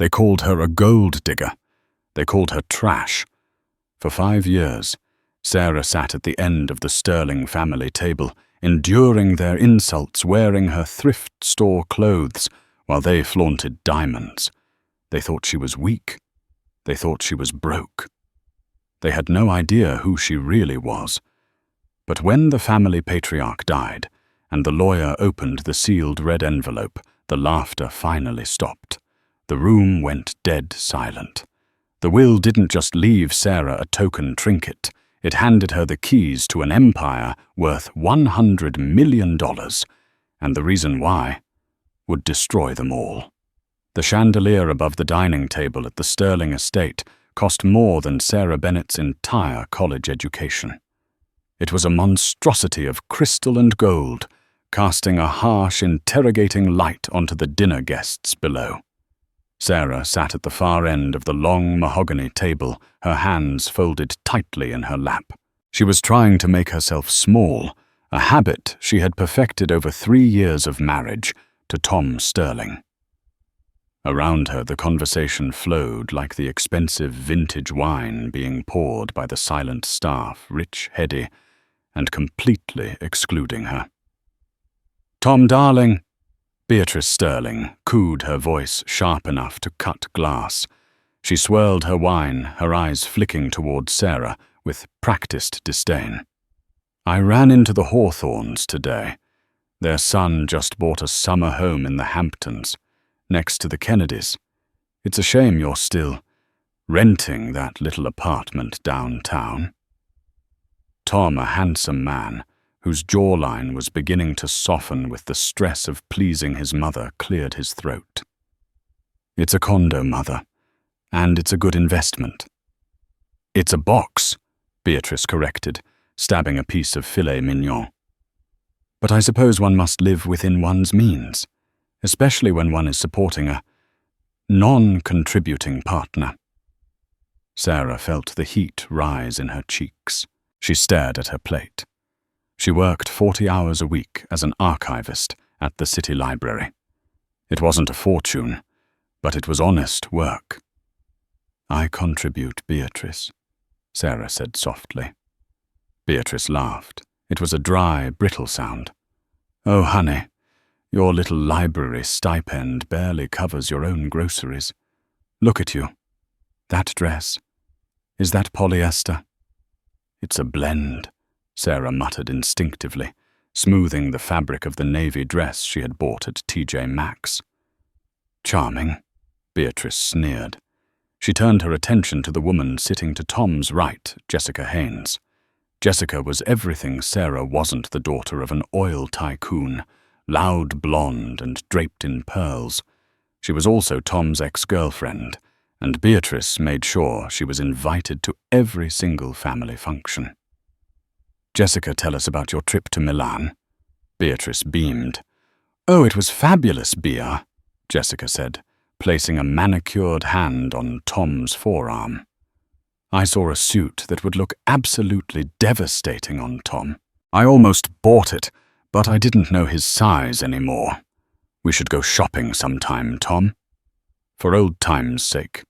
They called her a gold digger. They called her trash. For 5 years, Sarah sat at the end of the Sterling family table, enduring their insults, wearing her thrift store clothes while they flaunted diamonds. They thought she was weak. They thought she was broke. They had no idea who she really was. But when the family patriarch died, and the lawyer opened the sealed red envelope, the laughter finally stopped. The room went dead silent. The will didn't just leave Sarah a token trinket. It handed her the keys to an empire worth $100 million, and the reason why would destroy them all. The chandelier above the dining table at the Sterling estate cost more than Sarah Bennet's entire college education. It was a monstrosity of crystal and gold, casting a harsh, interrogating light onto the dinner guests below. Sarah sat at the far end of the long mahogany table, her hands folded tightly in her lap. She was trying to make herself small, a habit she had perfected over 3 years of marriage to Tom Sterling. Around her, the conversation flowed like the expensive vintage wine being poured by the silent staff, rich, heady, and completely excluding her. "Tom, darling," Beatrice Sterling cooed, her voice sharp enough to cut glass. She swirled her wine, her eyes flicking towards Sarah with practiced disdain. "I ran into the Hawthorns today. Their son just bought a summer home in the Hamptons, next to the Kennedys. It's a shame you're still renting that little apartment downtown." Tom, a handsome man, whose jawline was beginning to soften with the stress of pleasing his mother, cleared his throat. "It's a condo, Mother, and it's a good investment." "It's a box," Beatrice corrected, stabbing a piece of filet mignon. "But I suppose one must live within one's means, especially when one is supporting a non-contributing partner." Sarah felt the heat rise in her cheeks. She stared at her plate. She worked 40 hours a week as an archivist at the city library. It wasn't a fortune, but it was honest work. "I contribute, Beatrice," Sarah said softly. Beatrice laughed. It was a dry, brittle sound. "Oh, honey, your little library stipend barely covers your own groceries. Look at you. That dress. Is that polyester?" "It's a blend," Sarah muttered instinctively, smoothing the fabric of the navy dress she had bought at TJ Maxx. "Charming," Beatrice sneered. She turned her attention to the woman sitting to Tom's right, Jessica Haynes. Jessica was everything Sarah wasn't, the daughter of an oil tycoon, loud blonde and draped in pearls. She was also Tom's ex-girlfriend, and Beatrice made sure she was invited to every single family function. "Jessica, tell us about your trip to Milan." Beatrice beamed. "Oh, it was fabulous, Bea," Jessica said, placing a manicured hand on Tom's forearm. "I saw a suit that would look absolutely devastating on Tom. I almost bought it, but I didn't know his size anymore. We should go shopping sometime, Tom. For old time's sake."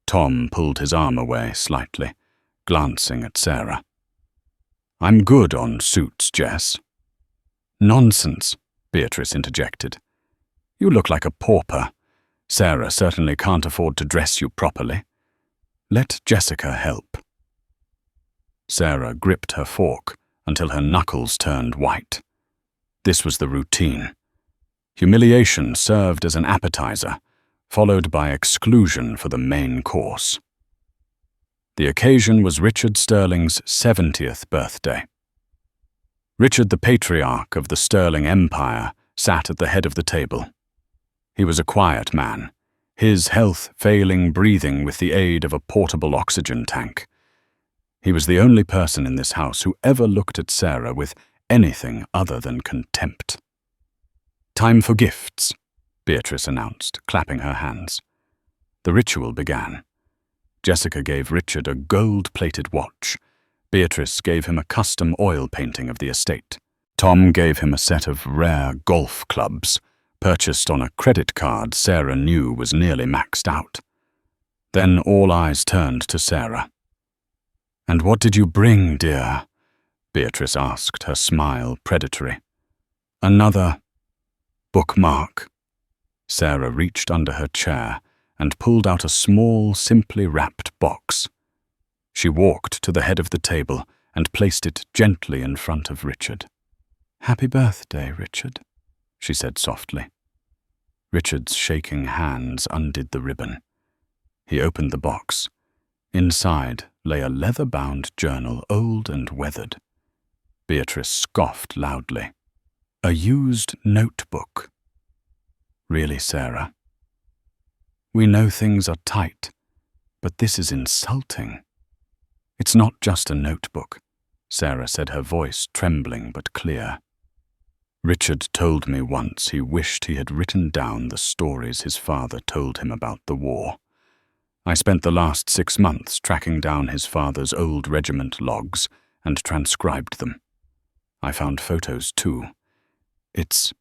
Tom pulled his arm away slightly, glancing at Sarah. "I'm good on suits, Jess." "Nonsense," Beatrice interjected. "You look like a pauper. Sarah certainly can't afford to dress you properly. Let Jessica help." Sarah gripped her fork until her knuckles turned white. This was the routine. Humiliation served as an appetizer, followed by exclusion for the main course. The occasion was Richard Sterling's 70th birthday. Richard, the patriarch of the Sterling Empire, sat at the head of the table. He was a quiet man, his health failing breathing with the aid of a portable oxygen tank. He was the only person in this house who ever looked at Sarah with anything other than contempt. "Time for gifts," Beatrice announced, clapping her hands. The ritual began. Jessica gave Richard a gold-plated watch. Beatrice gave him a custom oil painting of the estate. Tom gave him a set of rare golf clubs, purchased on a credit card Sarah knew was nearly maxed out. Then all eyes turned to Sarah. "And what did you bring, dear?" Beatrice asked, her smile predatory. "Another bookmark." Sarah reached under her chair and pulled out a small, simply wrapped box. She walked to the head of the table and placed it gently in front of Richard. "Happy birthday, Richard," she said softly. Richard's shaking hands undid the ribbon. He opened the box. Inside lay a leather-bound journal, old and weathered. Beatrice scoffed loudly. "A used notebook." "Really, Sarah? We know things are tight, but this is insulting." "It's not just a notebook," Sarah said, her voice trembling but clear. "Richard told me once he wished he had written down the stories his father told him about the war. I spent the last 6 months tracking down his father's old regiment logs and transcribed them. I found photos too. It's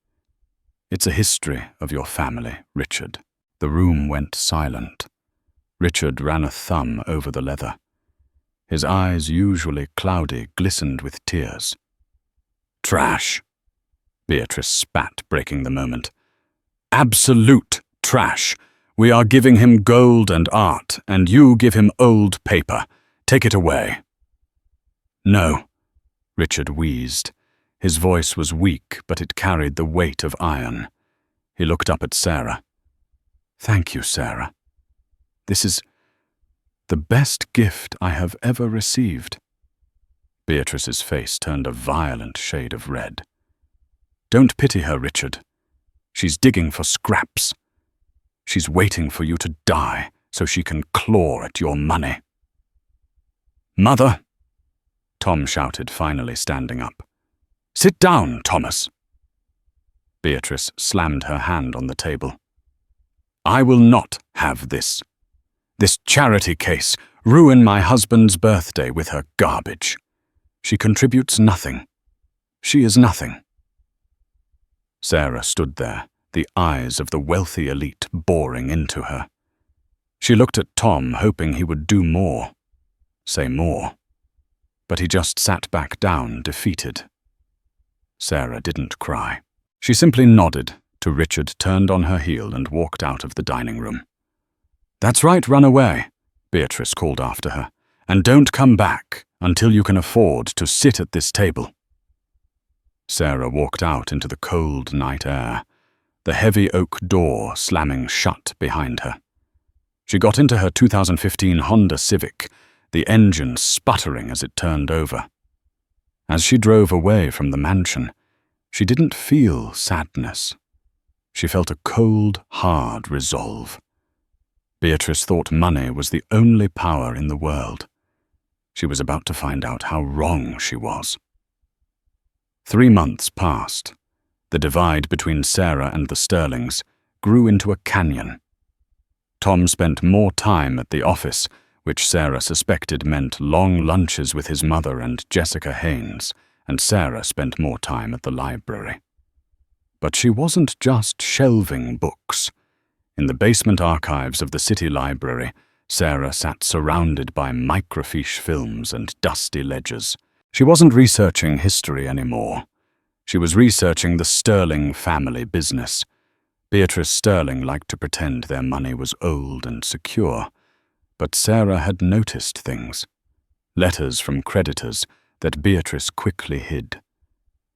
a history of your family, Richard." The room went silent. Richard ran a thumb over the leather. His eyes, usually cloudy, glistened with tears. "Trash," Beatrice spat, breaking the moment. "Absolute trash. We are giving him gold and art, and you give him old paper. Take it away." "No," Richard wheezed. His voice was weak, but it carried the weight of iron. He looked up at Sarah. "Thank you, Sarah. This is the best gift I have ever received." Beatrice's face turned a violent shade of red. "Don't pity her, Richard. She's digging for scraps. She's waiting for you to die so she can claw at your money." "Mother!" Tom shouted, finally standing up. "Sit down, Thomas." Beatrice slammed her hand on the table. "I will not have this charity case ruin my husband's birthday with her garbage. She contributes nothing. She is nothing." Sarah stood there, the eyes of the wealthy elite boring into her. She looked at Tom, hoping he would do more, say more. But he just sat back down, defeated. Sarah didn't cry. She simply nodded till Richard turned on her heel and walked out of the dining room. "That's right, run away," Beatrice called after her, "and don't come back until you can afford to sit at this table." Sarah walked out into the cold night air, the heavy oak door slamming shut behind her. She got into her 2015 Honda Civic, the engine sputtering as it turned over. As she drove away from the mansion, she didn't feel sadness. She felt a cold, hard resolve. Beatrice thought money was the only power in the world. She was about to find out how wrong she was. 3 months passed. The divide between Sarah and the Sterlings grew into a canyon. Tom spent more time at the office, which Sarah suspected meant long lunches with his mother and Jessica Haynes, and Sarah spent more time at the library. But she wasn't just shelving books. In the basement archives of the city library, Sarah sat surrounded by microfiche films and dusty ledgers. She wasn't researching history anymore. She was researching the Sterling family business. Beatrice Sterling liked to pretend their money was old and secure, but Sarah had noticed things. Letters from creditors that Beatrice quickly hid.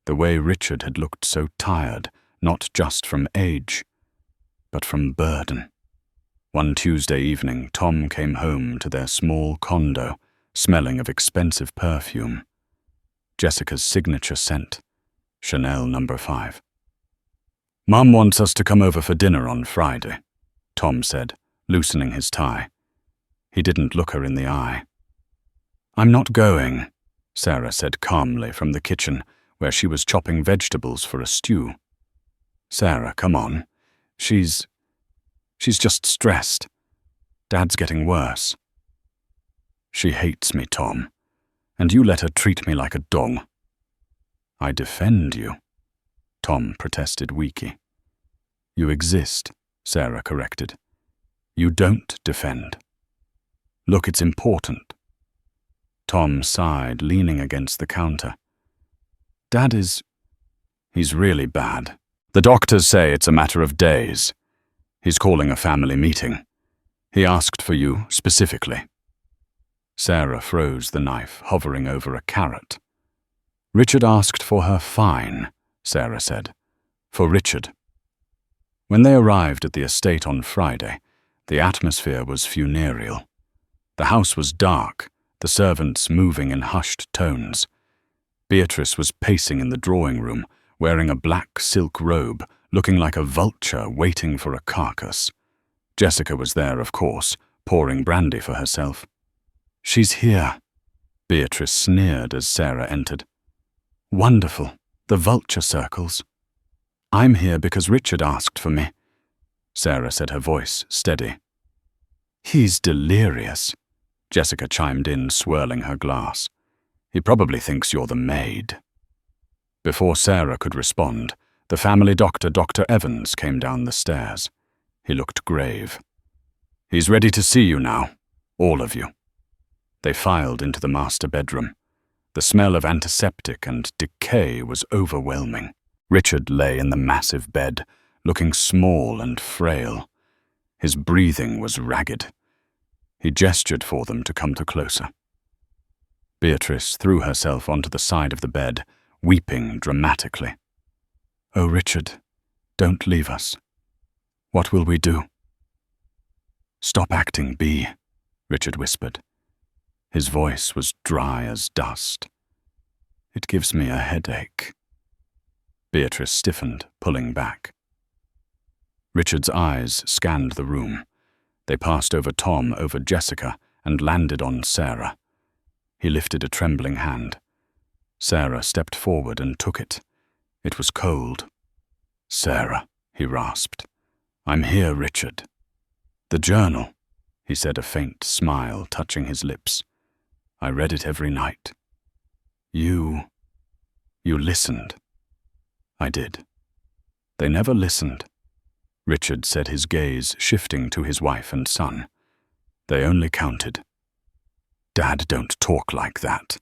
The way Richard had looked so tired, not just from age, but from burden. One Tuesday evening, Tom came home to their small condo, smelling of expensive perfume. Jessica's signature scent, Chanel No. 5. "Mom wants us to come over for dinner on Friday," Tom said, loosening his tie. He didn't look her in the eye. "I'm not going," Sarah said calmly from the kitchen, where she was chopping vegetables for a stew. "Sarah, come on. She's just stressed. Dad's getting worse." "She hates me, Tom, and you let her treat me like a dog." "I defend you," Tom protested weakly. You exist, Sarah corrected. You don't defend. Look, it's important. Tom sighed, leaning against the counter. Dad he's really bad. The doctors say it's a matter of days. He's calling a family meeting. He asked for you specifically. Sarah froze the knife, hovering over a carrot. Richard asked for her fine, Sarah said. For Richard. When they arrived at the estate on Friday, the atmosphere was funereal. The house was dark, the servants moving in hushed tones. Beatrice was pacing in the drawing room, wearing a black silk robe, looking like a vulture waiting for a carcass. Jessica was there, of course, pouring brandy for herself. She's here, Beatrice sneered as Sarah entered. Wonderful, the vulture circles. I'm here because Richard asked for me, Sarah said, her voice steady. He's delirious, Jessica chimed in, swirling her glass. He probably thinks you're the maid. Before Sarah could respond, the family doctor, Dr. Evans, came down the stairs. He looked grave. He's ready to see you now, all of you. They filed into the master bedroom. The smell of antiseptic and decay was overwhelming. Richard lay in the massive bed, looking small and frail. His breathing was ragged. He gestured for them to come closer. Beatrice threw herself onto the side of the bed, weeping dramatically. Oh, Richard, don't leave us. What will we do? Stop acting, Bea, Richard whispered. His voice was dry as dust. It gives me a headache. Beatrice stiffened, pulling back. Richard's eyes scanned the room. They passed over Tom, over Jessica, and landed on Sarah. He lifted a trembling hand. Sarah stepped forward and took it. It was cold. Sarah, he rasped. I'm here, Richard. The journal, he said, a faint smile touching his lips. I read it every night. You listened. I did. They never listened. Richard said, his gaze shifting to his wife and son. They only counted. Dad, don't talk like that,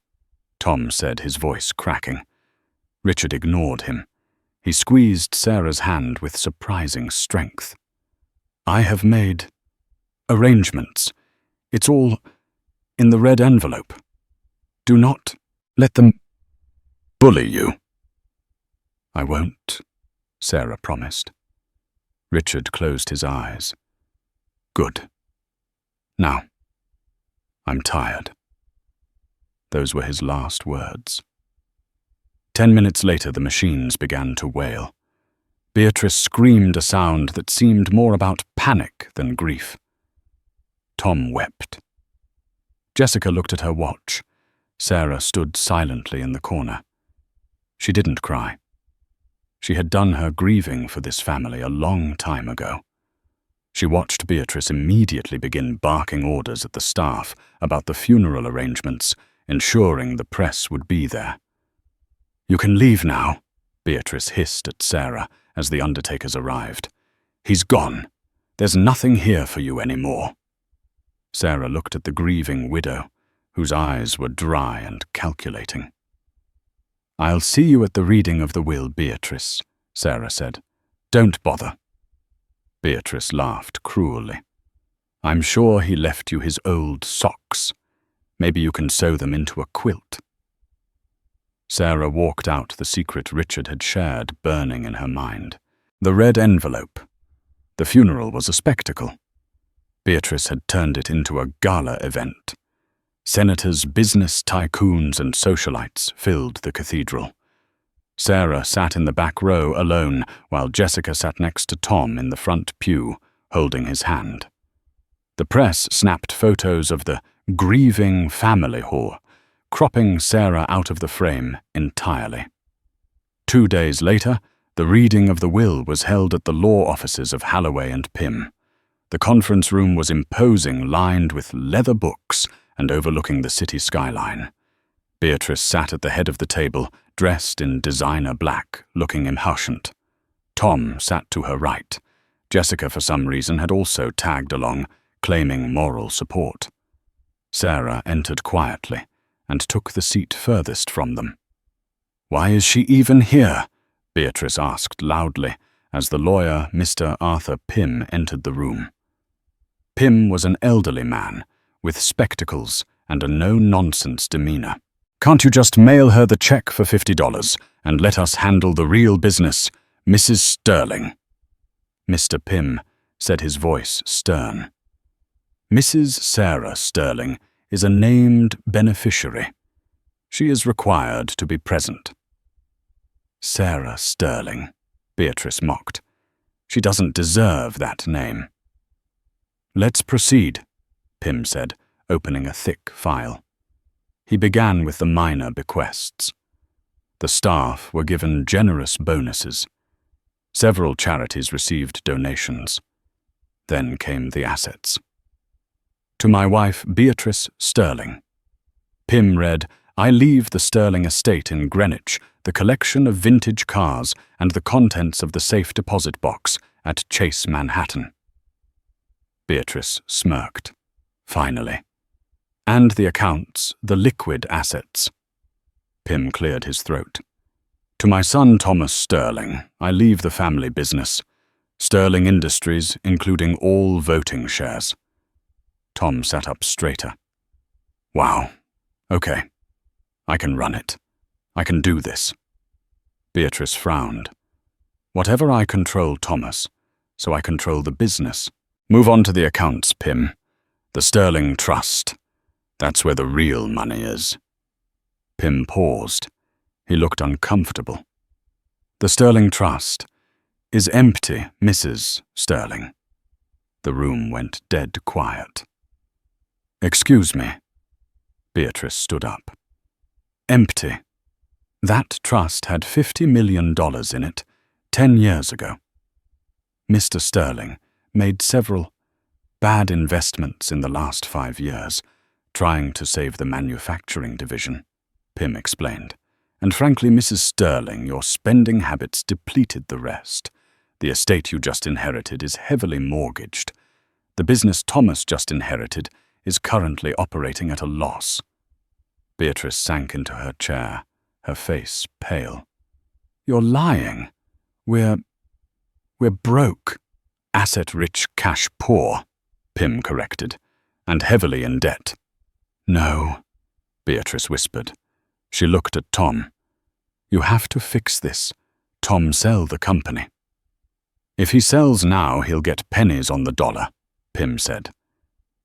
Tom said, his voice cracking. Richard ignored him. He squeezed Sarah's hand with surprising strength. I have made arrangements. It's all in the red envelope. Do not let them bully you. I won't, Sarah promised. Richard closed his eyes. Good. Now, I'm tired. Those were his last words. 10 minutes later, the machines began to wail. Beatrice screamed a sound that seemed more about panic than grief. Tom wept. Jessica looked at her watch. Sarah stood silently in the corner. She didn't cry. She had done her grieving for this family a long time ago. She watched Beatrice immediately begin barking orders at the staff about the funeral arrangements, ensuring the press would be there. You can leave now, Beatrice hissed at Sarah as the undertakers arrived. He's gone. There's nothing here for you anymore. Sarah looked at the grieving widow, whose eyes were dry and calculating. I'll see you at the reading of the will, Beatrice, Sarah said. Don't bother. Beatrice laughed cruelly. I'm sure he left you his old socks. Maybe you can sew them into a quilt. Sarah walked out, the secret Richard had shared burning in her mind. The red envelope. The funeral was a spectacle. Beatrice had turned it into a gala event. Senators, business tycoons, and socialites filled the cathedral. Sarah sat in the back row alone, while Jessica sat next to Tom in the front pew, holding his hand. The press snapped photos of the grieving family whore, cropping Sarah out of the frame entirely. 2 days later, the reading of the will was held at the law offices of Halloway and Pym. The conference room was imposing, lined with leather books and overlooking the city skyline. Beatrice sat at the head of the table, dressed in designer black, looking impatient. Tom sat to her right, Jessica, for some reason, had also tagged along, claiming moral support. Sarah entered quietly and took the seat furthest from them. "Why is she even here?" Beatrice asked loudly as the lawyer, Mr. Arthur Pym, entered the room. Pym was an elderly man with spectacles and a no-nonsense demeanor. "Can't you just mail her the check for $50 and let us handle the real business, Mrs. Sterling?" Mr. Pym said, his voice stern. "Mrs. Sarah Sterling is a named beneficiary. She is required to be present." "Sarah Sterling," Beatrice mocked. "She doesn't deserve that name." "Let's proceed," Pym said, opening a thick file. He began with the minor bequests. The staff were given generous bonuses. Several charities received donations. Then came the assets. "To my wife, Beatrice Sterling." Pym read, "I leave the Sterling estate in Greenwich, the collection of vintage cars, and the contents of the safe deposit box at Chase, Manhattan." Beatrice smirked. "Finally. And the accounts, the liquid assets." Pym cleared his throat. "To my son Thomas Sterling, I leave the family business. Sterling Industries, including all voting shares." Tom sat up straighter. "Wow. Okay. I can run it. I can do this." Beatrice frowned. "Whatever I control, Thomas, so I control the business. Move on to the accounts, Pym. The Sterling Trust. That's where the real money is." Pym paused. He looked uncomfortable. "The Sterling Trust is empty, Mrs. Sterling." The room went dead quiet. "Excuse me." Beatrice stood up. "Empty. That trust had $50 million in it 10 years ago. Mr. Sterling made several bad investments in the last 5 years, trying to save the manufacturing division," Pym explained. "And frankly, Mrs. Sterling, your spending habits depleted the rest. The estate you just inherited is heavily mortgaged. The business Thomas just inherited is currently operating at a loss." Beatrice sank into her chair, her face pale. "You're lying. We're broke." "Asset-rich, cash-poor," Pym corrected, "and heavily in debt." "No," Beatrice whispered. She looked at Tom. "You have to fix this. Tom sell the company." "If he sells now, he'll get pennies on the dollar," Pym said.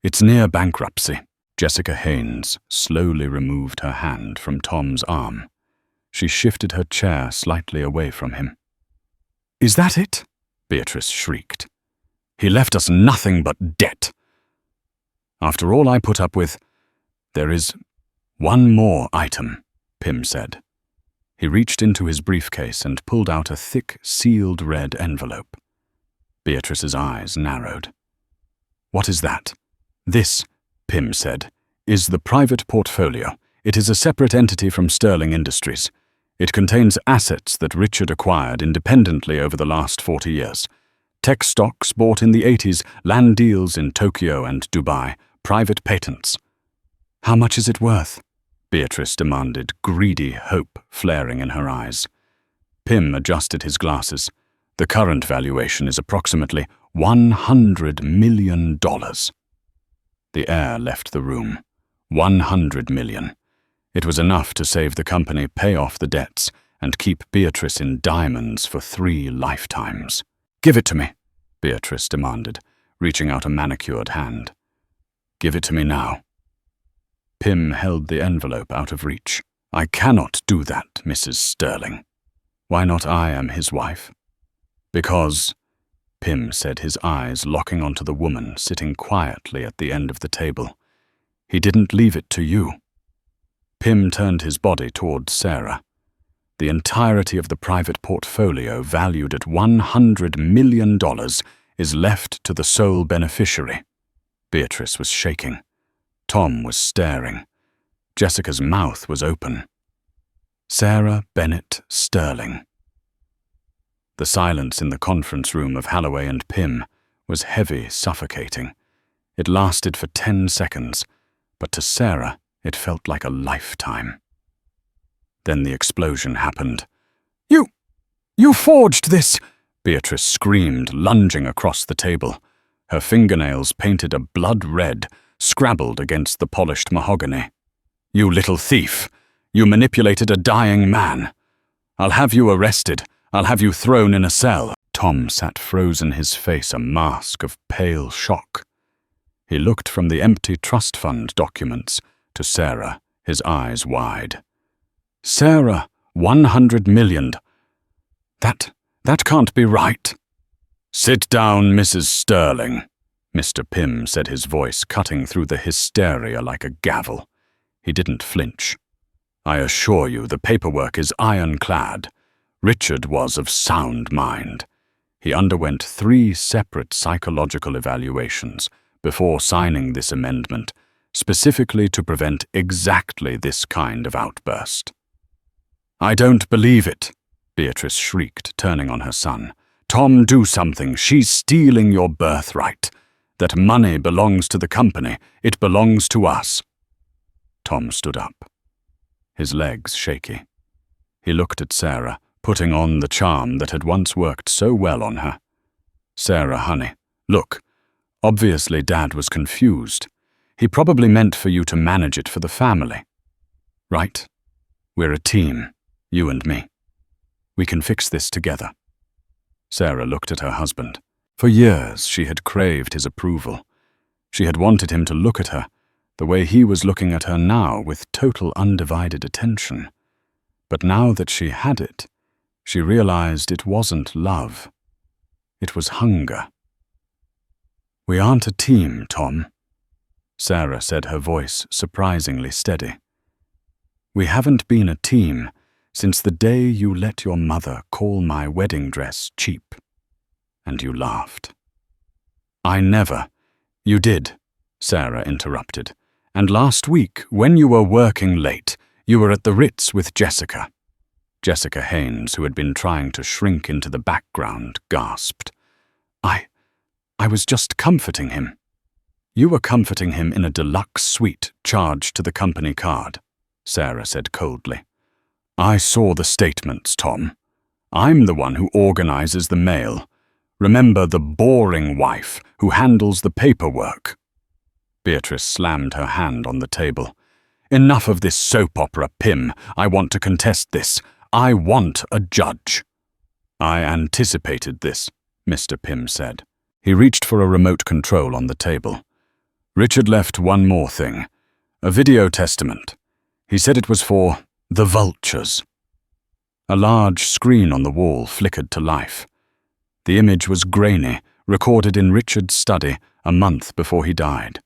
"It's near bankruptcy." Jessica Haynes slowly removed her hand from Tom's arm. She shifted her chair slightly away from him. "Is that it?" Beatrice shrieked. "He left us nothing but debt. After all I put up with, there is one more item," Pym said. He reached into his briefcase and pulled out a thick, sealed red envelope. Beatrice's eyes narrowed. "What is that?" "This," Pym said, "is the private portfolio. It is a separate entity from Sterling Industries. It contains assets that Richard acquired independently over the last 40 years. Tech stocks bought in the 80s, land deals in Tokyo and Dubai, private patents." "How much is it worth?" Beatrice demanded, greedy hope flaring in her eyes. Pym adjusted his glasses. "The current valuation is approximately $100 million. The air left the room. 100 million. It was enough to save the company, pay off the debts, and keep Beatrice in diamonds for 3 lifetimes. "Give it to me," Beatrice demanded, reaching out a manicured hand. "Give it to me now." Pym held the envelope out of reach. "I cannot do that, Mrs. Sterling." "Why not? I am his wife." "Because," Pym said, his eyes locking onto the woman sitting quietly at the end of the table, "he didn't leave it to you." Pym turned his body toward Sarah. "The entirety of the private portfolio, valued at $100 million, is left to the sole beneficiary." Beatrice was shaking. Tom was staring. Jessica's mouth was open. "Sarah Bennett Sterling." The silence in the conference room of Halloway and Pym was heavy, suffocating. It lasted for 10 seconds, but to Sarah it felt like a lifetime. Then the explosion happened. You forged this!" Beatrice screamed, lunging across the table. Her fingernails, painted a blood red, scrabbled against the polished mahogany. "You little thief! You manipulated a dying man! I'll have you arrested. I'll have you thrown in a cell." Tom sat frozen, his face a mask of pale shock. He looked from the empty trust fund documents to Sarah, his eyes wide. "Sarah, 100 million. That can't be right." "Sit down, Mrs. Sterling," Mr. Pym said, his voice cutting through the hysteria like a gavel. He didn't flinch. "I assure you the paperwork is ironclad. Richard was of sound mind. He underwent 3 separate psychological evaluations before signing this amendment, specifically to prevent exactly this kind of outburst." "I don't believe it," Beatrice shrieked, turning on her son. "Tom, do something. She's stealing your birthright. That money belongs to the company. It belongs to us." Tom stood up, his legs shaky. He looked at Sarah, putting on the charm that had once worked so well on her. "Sarah, honey, look. Obviously Dad was confused. He probably meant for you to manage it for the family. Right? We're a team, you and me. We can fix this together." Sarah looked at her husband. For years she had craved his approval. She had wanted him to look at her the way he was looking at her now, with total undivided attention. But now that she had it, she realized it wasn't love. It was hunger. "We aren't a team, Tom," Sarah said, her voice surprisingly steady. "We haven't been a team since the day you let your mother call my wedding dress cheap." And you laughed. "I never—" "You did," Sarah interrupted. "And last week, when you were working late, you were at the Ritz with Jessica." Jessica Haynes, who had been trying to shrink into the background, gasped. I was just comforting him." "You were comforting him in a deluxe suite charged to the company card," Sarah said coldly. "I saw the statements, Tom. I'm the one who organizes the mail. Remember the boring wife who handles the paperwork." Beatrice slammed her hand on the table. "Enough of this soap opera, Pym. I want to contest this. I want a judge." "I anticipated this," Mr. Pym said. He reached for a remote control on the table. "Richard left one more thing. A video testament. He said it was for the vultures." A large screen on the wall flickered to life. The image was grainy, recorded in Richard's study a month before he died.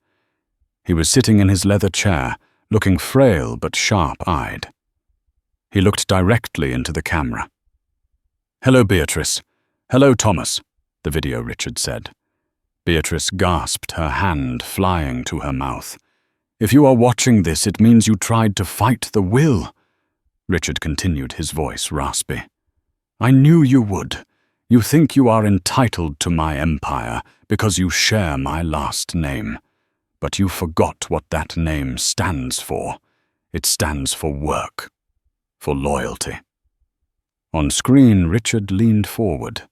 He was sitting in his leather chair, looking frail but sharp-eyed. He looked directly into the camera. "Hello, Beatrice. Hello, Thomas," the video Richard said. Beatrice gasped, her hand flying to her mouth. "If you are watching this, it means you tried to fight the will." Richard continued, his voice raspy. "I knew you would. You think you are entitled to my empire because you share my last name. But you forgot what that name stands for. It stands for work, for loyalty." On screen, Richard leaned forward.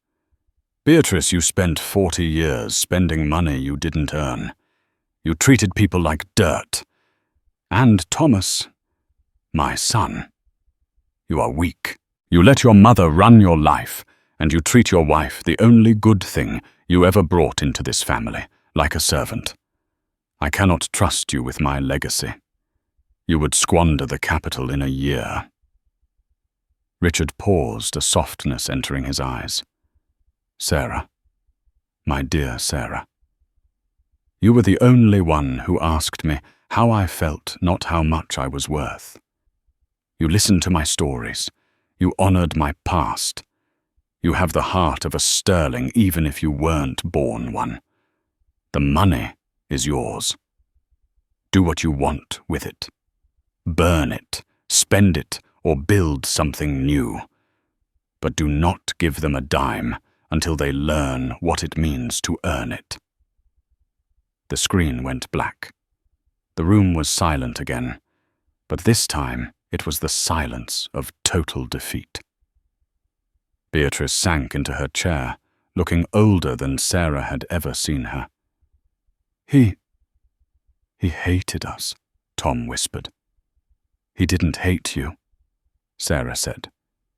"Beatrice, you spent 40 years spending money you didn't earn. You treated people like dirt. And Thomas, my son, you are weak. You let your mother run your life, and you treat your wife, the only good thing you ever brought into this family, like a servant. I cannot trust you with my legacy. You would squander the capital in a year." Richard paused, a softness entering his eyes. "Sarah, my dear Sarah, you were the only one who asked me how I felt, not how much I was worth. You listened to my stories. You honored my past. You have the heart of a Sterling, even if you weren't born one. The money is yours. Do what you want with it. Burn it, spend it, or build something new. but do not give them a dime until they learn what it means to earn it." The screen went black. The room was silent again, but this time it was the silence of total defeat. Beatrice sank into her chair, looking older than Sarah had ever seen her. He hated us," Tom whispered. "He didn't hate you," Sarah said,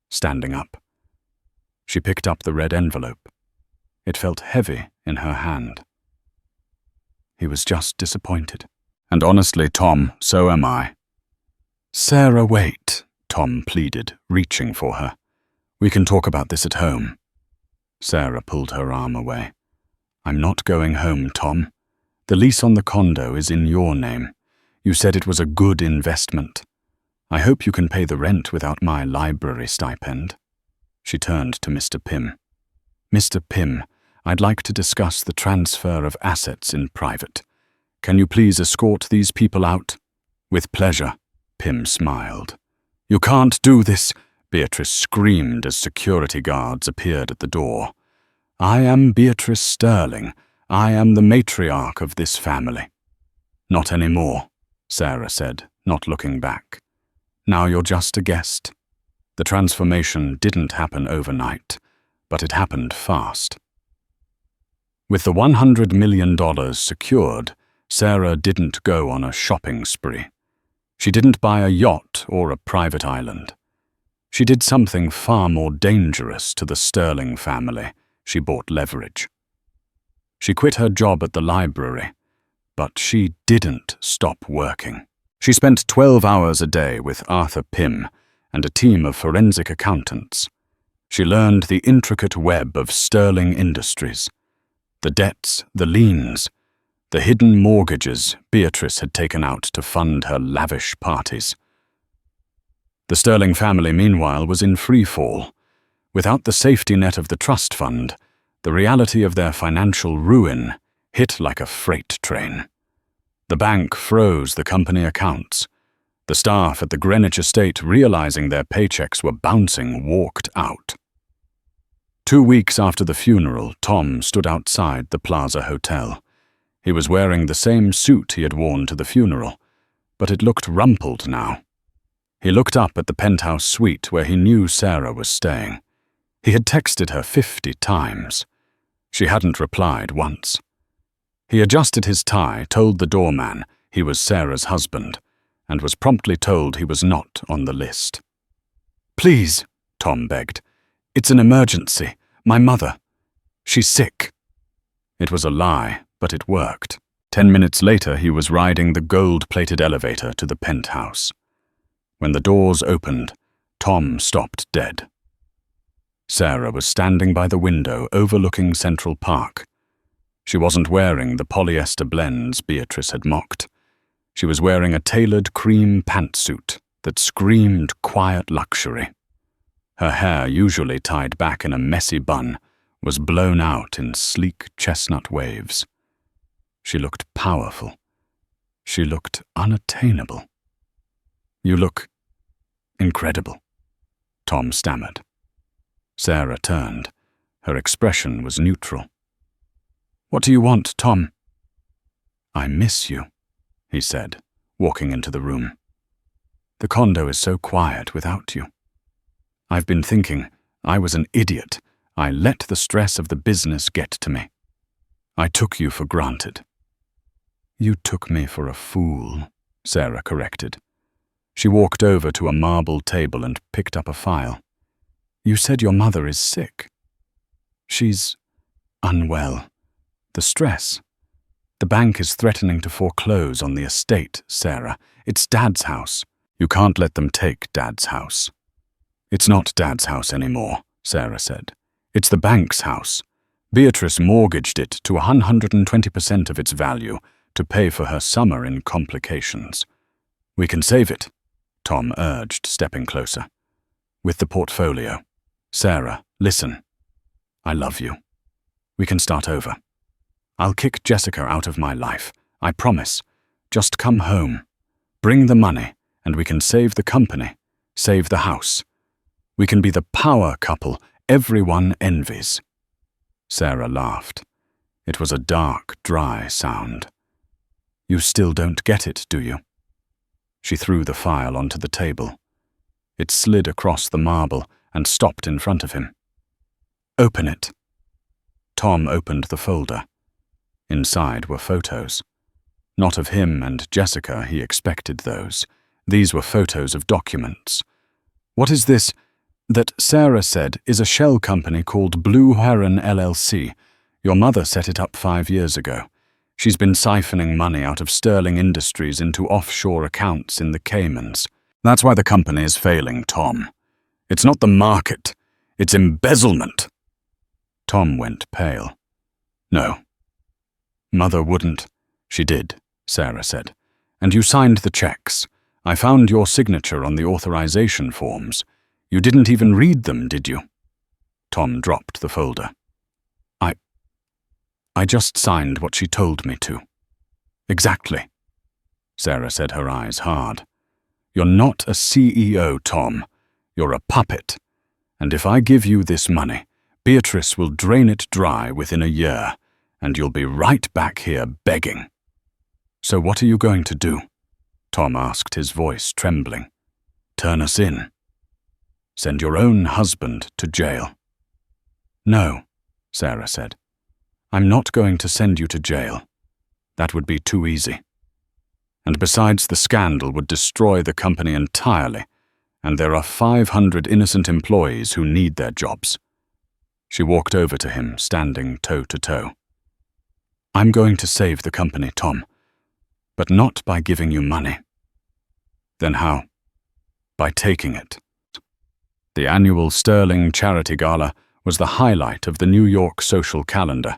standing up. She picked up the red envelope. It felt heavy in her hand. "He was just disappointed. And honestly, Tom, so am I." "Sarah, wait," Tom pleaded, reaching for her. "We can talk about this at home." Sarah pulled her arm away. "I'm not going home, Tom. The lease on the condo is in your name. You said it was a good investment. I hope you can pay the rent without my library stipend." She turned to Mr. Pym. "Mr. Pym, I'd like to discuss the transfer of assets in private. Can you please escort these people out?" "With pleasure," Pym smiled. "You can't do this," Beatrice screamed as security guards appeared at the door. "I am Beatrice Sterling. I am the matriarch of this family." "Not anymore," Sarah said, not looking back. "Now you're just a guest." The transformation didn't happen overnight, but it happened fast. With the $100 million secured, Sarah didn't go on a shopping spree. She didn't buy a yacht or a private island. She did something far more dangerous to the Sterling family. She bought leverage. She quit her job at the library, but she didn't stop working. She spent 12 hours a day with Arthur Pym and a team of forensic accountants. She learned the intricate web of Sterling Industries, the debts, the liens, the hidden mortgages Beatrice had taken out to fund her lavish parties. The Sterling family, meanwhile, was in free fall. Without the safety net of the trust fund, the reality of their financial ruin hit like a freight train. The bank froze the company accounts. The staff at the Greenwich estate, realizing their paychecks were bouncing, walked out. 2 weeks after the funeral, Tom stood outside the Plaza Hotel. He was wearing the same suit he had worn to the funeral, but it looked rumpled now. He looked up at the penthouse suite where he knew Sarah was staying. He had texted her 50 times. She hadn't replied once. He adjusted his tie, told the doorman he was Sarah's husband, and was promptly told he was not on the list. "Please," Tom begged. "It's an emergency. My mother. She's sick." It was a lie, but it worked. 10 minutes later, he was riding the gold-plated elevator to the penthouse. When the doors opened, Tom stopped dead. Sarah was standing by the window overlooking Central Park. She wasn't wearing the polyester blends Beatrice had mocked. She was wearing a tailored cream pantsuit that screamed quiet luxury. Her hair, usually tied back in a messy bun, was blown out in sleek chestnut waves. She looked powerful. She looked unattainable. "You look incredible," Tom stammered. Sarah turned. Her expression was neutral. "What do you want, Tom?" "I miss you," he said, walking into the room. "The condo is so quiet without you. I've been thinking I was an idiot. I let the stress of the business get to me. I took you for granted." "You took me for a fool," Sarah corrected. She walked over to a marble table and picked up a file. "You said your mother is sick." "She's unwell. The stress. The bank is threatening to foreclose on the estate, Sarah. It's Dad's house. You can't let them take Dad's house." "It's not Dad's house anymore," Sarah said. "It's the bank's house. Beatrice mortgaged it to 120% of its value to pay for her summer in complications. We can save it," Tom urged, stepping closer. "With the portfolio. Sarah, listen. I love you. We can start over. I'll kick Jessica out of my life. I promise. Just come home. Bring the money, and we can save the company, save the house. We can be the power couple everyone envies." Sarah laughed. It was a dark, dry sound. "You still don't get it, do you?" She threw the file onto the table. It slid across the marble and stopped in front of him. "Open it." Tom opened the folder. Inside were photos. Not of him and Jessica, he expected those. These were photos of documents. "What is this that Sarah said is a shell company called Blue Heron LLC? Your mother set it up 5 years ago. She's been siphoning money out of Sterling Industries into offshore accounts in the Caymans. That's why the company is failing, Tom. It's not the market. It's embezzlement." Tom went pale. "No. Mother wouldn't." "She did," Sarah said. "And you signed the checks. I found your signature on the authorization forms. You didn't even read them, did you?" Tom dropped the folder. I just signed what she told me to." "Exactly." Sarah said, her eyes hard. "You're not a CEO, Tom. You're a puppet. And if I give you this money, Beatrice will drain it dry within a year, and you'll be right back here begging." "So what are you going to do?" Tom asked, his voice trembling. "Turn us in. Send your own husband to jail." "No," Sarah said. "I'm not going to send you to jail. That would be too easy. And besides, the scandal would destroy the company entirely, and there are 500 innocent employees who need their jobs." She walked over to him, standing toe to toe. "I'm going to save the company, Tom, but not by giving you money." "Then how?" "By taking it." The annual Sterling Charity Gala was the highlight of the New York social calendar.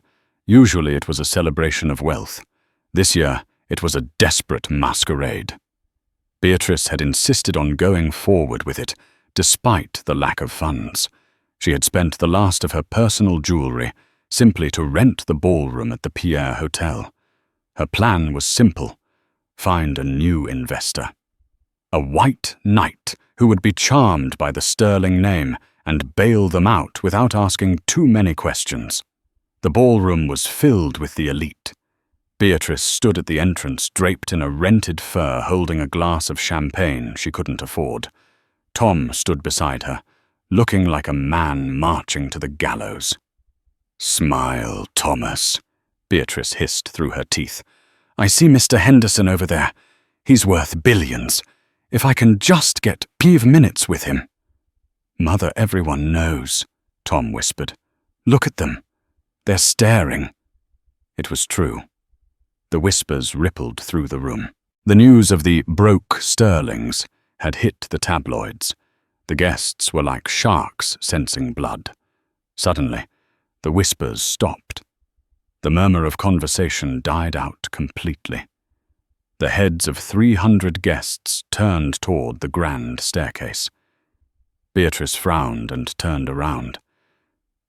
Usually it was a celebration of wealth. This year, it was a desperate masquerade. Beatrice had insisted on going forward with it, despite the lack of funds. She had spent the last of her personal jewelry simply to rent the ballroom at the Pierre Hotel. Her plan was simple: find a new investor. A white knight who would be charmed by the Sterling name and bail them out without asking too many questions. The ballroom was filled with the elite. Beatrice stood at the entrance, draped in a rented fur, holding a glass of champagne she couldn't afford. Tom stood beside her, looking like a man marching to the gallows. "Smile, Thomas," Beatrice hissed through her teeth. "I see Mr. Henderson over there. He's worth billions. If I can just get 5 minutes with him." "Mother, everyone knows," Tom whispered. "Look at them. They're staring." It was true. The whispers rippled through the room. The news of the broke Sterlings had hit the tabloids. The guests were like sharks sensing blood. Suddenly, the whispers stopped. The murmur of conversation died out completely. The heads of 300 guests turned toward the grand staircase. Beatrice frowned and turned around.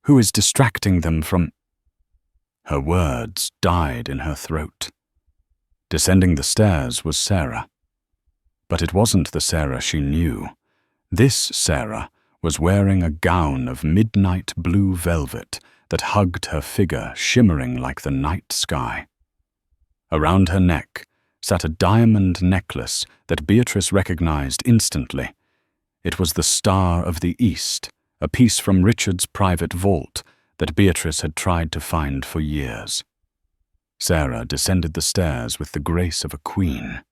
"Who is distracting them from—" Her words died in her throat. Descending the stairs was Sarah. But it wasn't the Sarah she knew. This Sarah was wearing a gown of midnight blue velvet that hugged her figure, shimmering like the night sky. Around her neck sat a diamond necklace that Beatrice recognized instantly. It was the Star of the East, a piece from Richard's private vault that Beatrice had tried to find for years. Sarah descended the stairs with the grace of a queen.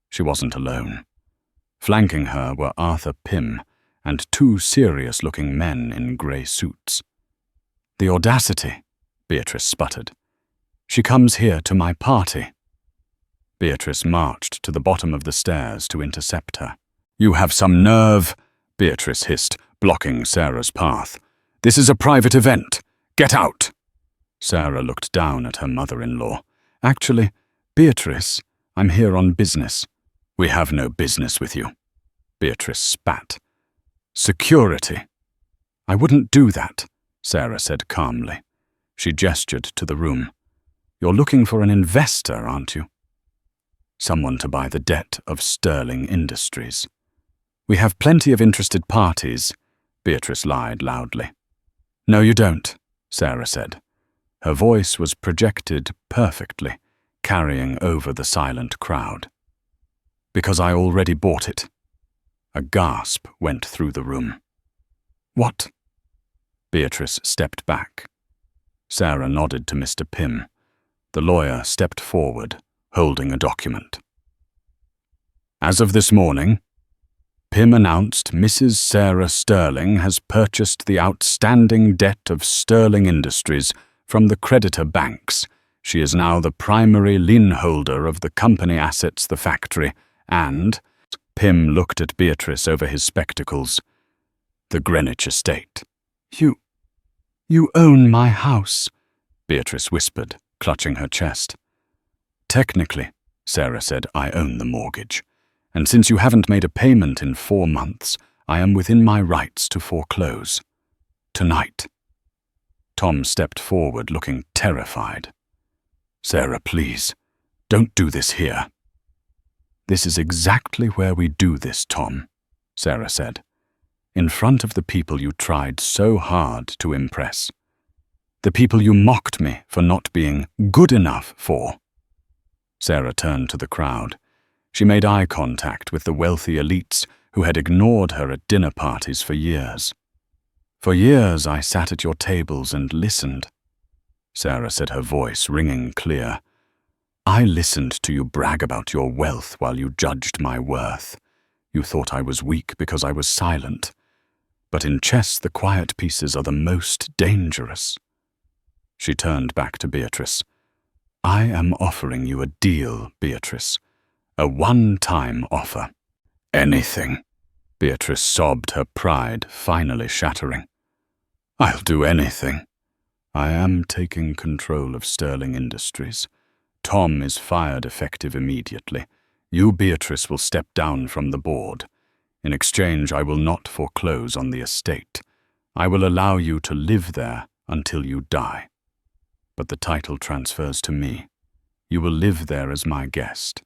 She wasn't alone. Flanking her were Arthur Pym and 2 serious-looking men in grey suits. "The audacity," Beatrice sputtered. "She comes here to my party." Beatrice marched to the bottom of the stairs to intercept her. "You have some nerve," Beatrice hissed, blocking Sarah's path. "This is a private event. Get out!" Sarah looked down at her mother-in-law. "Actually, Beatrice, I'm here on business." "We have no business with you." Beatrice spat. "Security." "I wouldn't do that," Sarah said calmly. She gestured to the room. "You're looking for an investor, aren't you?" "Someone to buy the debt of Sterling Industries." "We have plenty of interested parties," Beatrice lied loudly. "No, you don't," Sarah said. Her voice was projected perfectly, carrying over the silent crowd. "Because I already bought it." A gasp went through the room. "What?" Beatrice stepped back. Sarah nodded to Mr. Pym. The lawyer stepped forward, holding a document. "As of this morning," Pym announced, "Mrs. Sarah Sterling has purchased the outstanding debt of Sterling Industries from the creditor banks. She is now the primary lien holder of the company assets, the factory, and—" Pym looked at Beatrice over his spectacles. "The Greenwich estate." You own my house," Beatrice whispered, clutching her chest. "Technically," Sarah said, "I own the mortgage. And since you haven't made a payment in 4 months, I am within my rights to foreclose. Tonight." Tom stepped forward, looking terrified. "Sarah, please, don't do this here." "This is exactly where we do this, Tom," Sarah said. "In front of the people you tried so hard to impress. The people you mocked me for not being good enough for." Sarah turned to the crowd. She made eye contact with the wealthy elites who had ignored her at dinner parties for years. "For years I sat at your tables and listened," Sarah said, her voice ringing clear. "I listened to you brag about your wealth while you judged my worth. You thought I was weak because I was silent. But in chess, the quiet pieces are the most dangerous." She turned back to Beatrice. "I am offering you a deal, Beatrice. A one-time offer." "Anything," Beatrice sobbed, her pride finally shattering. "I'll do anything. I am taking control of Sterling Industries. Tom is fired effective immediately. You, Beatrice, will step down from the board. In exchange, I will not foreclose on the estate. I will allow you to live there until you die. But the title transfers to me. You will live there as my guest,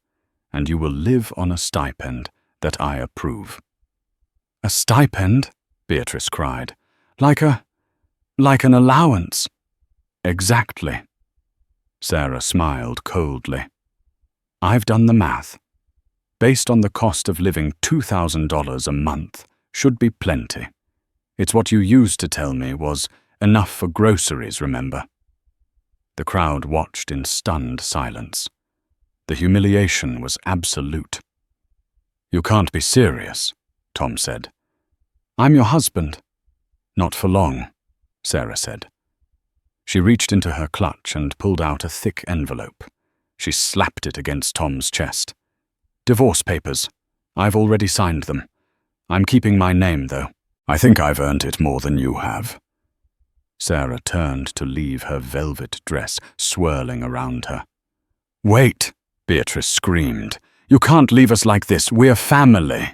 and you will live on a stipend that I approve." "A stipend?" Beatrice cried. Like an allowance." "Exactly." Sarah smiled coldly. "I've done the math. Based on the cost of living, $2,000 a month should be plenty. It's what you used to tell me was enough for groceries, remember?" The crowd watched in stunned silence. The humiliation was absolute. "You can't be serious," Tom said. "I'm your husband." "Not for long," Sarah said. She reached into her clutch and pulled out a thick envelope. She slapped it against Tom's chest. "Divorce papers. I've already signed them. I'm keeping my name, though. I think I've earned it more than you have." Sarah turned to leave, her velvet dress swirling around her. "Wait!" Beatrice screamed. "You can't leave us like this. We're family."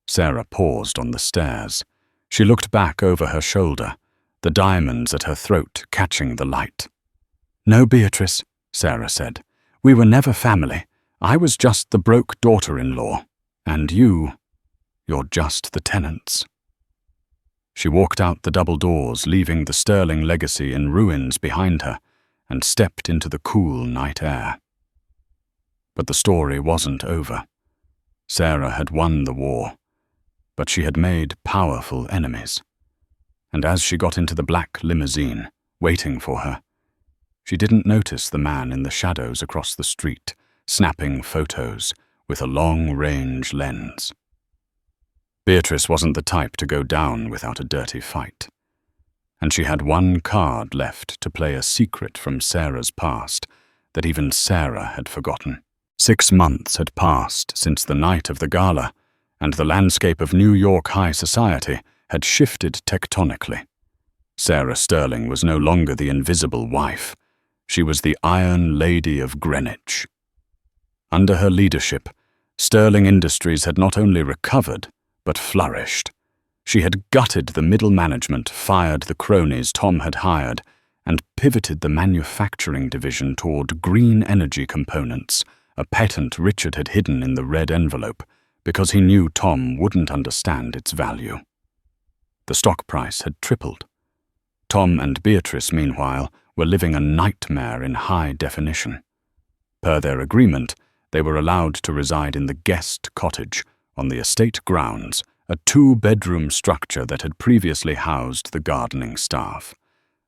Sarah paused on the stairs. She looked back over her shoulder, the diamonds at her throat catching the light. "No, Beatrice," Sarah said. "We were never family. I was just the broke daughter-in-law. And you're just the tenants." She walked out the double doors, leaving the Sterling legacy in ruins behind her, and stepped into the cool night air. But the story wasn't over. Sarah had won the war, but she had made powerful enemies. And as she got into the black limousine, waiting for her, she didn't notice the man in the shadows across the street, snapping photos with a long-range lens. Beatrice wasn't the type to go down without a dirty fight. And she had one card left to play a secret from Sarah's past that even Sarah had forgotten. 6 months had passed since the night of the gala, and the landscape of New York high society had shifted tectonically. Sarah Sterling was no longer the invisible wife. She was the Iron Lady of Greenwich. Under her leadership, Sterling Industries had not only recovered, but flourished. She had gutted the middle management, fired the cronies Tom had hired, and pivoted the manufacturing division toward green energy components, a patent Richard had hidden in the red envelope, because he knew Tom wouldn't understand its value. The stock price had tripled. Tom and Beatrice, meanwhile, were living a nightmare in high definition. Per their agreement, they were allowed to reside in the guest cottage on the estate grounds, a 2-bedroom structure that had previously housed the gardening staff.